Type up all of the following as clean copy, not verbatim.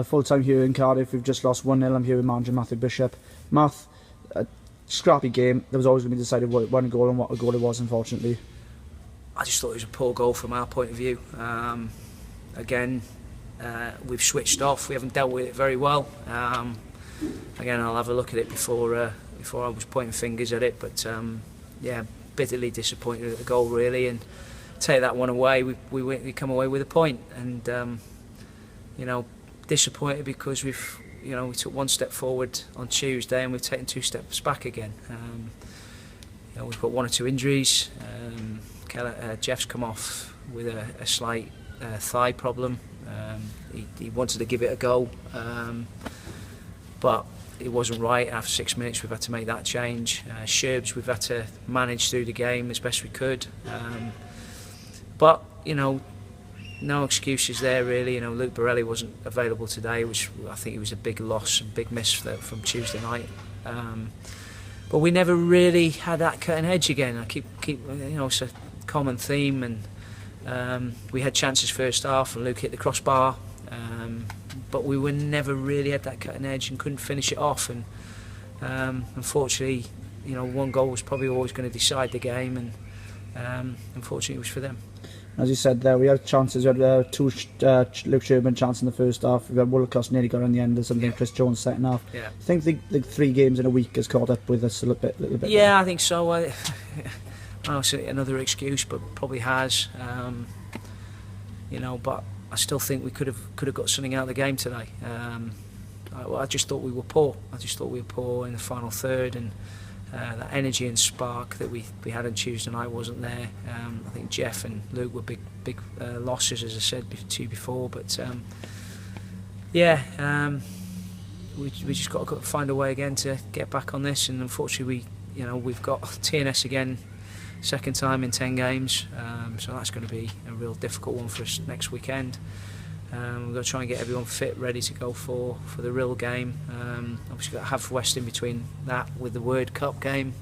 Full-time here in Cardiff. We've just lost 1-0. I'm here with manager Matthew Bishop. Matt, a scrappy game. There was always going to be decided one goal and what a goal it was, unfortunately. I just thought it was a poor goal from our point of view. Again, we've switched off. We haven't dealt with it very well. Again, I'll have a look at it before I was pointing fingers at it. But yeah, bitterly disappointed at the goal, really. And take that one away, we come away with a point. And you know, disappointed because we took one step forward on Tuesday and we've taken 2 steps back again. You know, we've got 1 or 2 injuries. Jeff's come off with a slight thigh problem. He wanted to give it a go, but it wasn't right. After 6 minutes we've had to make that change. Sherbs we've had to manage through the game as best we could. But you know, no excuses there really. You know, Luke Borelli wasn't available today, which I think it was a big loss and big miss from Tuesday night. But we never really had that cutting edge again. I keep you know, it's a common theme, and we had chances first half and Luke hit the crossbar, but we were never really had that cutting edge and couldn't finish it off. And unfortunately, you know, 1 goal was probably always going to decide the game, and unfortunately it was for them. As you said there, we had chances. We had 2 Luke Sherman chances in the first half. We had Wilcox nearly got on the end of something. Yeah. Chris Jones second half. Yeah. I think the 3 games in a week has caught up with us a little bit. Yeah, I think so. I'll say another excuse, but probably has. You know, but I still think we could have got something out of the game today. I just thought we were poor. I just thought we were poor in the final third, and that energy and spark that we had on Tuesday night wasn't there. I think Jeff and Luke were big losses, as I said to you before. But yeah, we just got to find a way again to get back on this. And unfortunately, we've got TNS again, second time in 10 games. So that's going to be a real difficult one for us next weekend. We've got to try and get everyone fit, ready to go for the real game. Obviously, got to have West in between that with the World Cup game.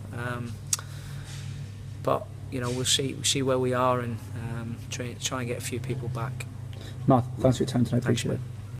But we'll see where we are and try and get a few people back. Matt, thanks for your time tonight. Appreciate it.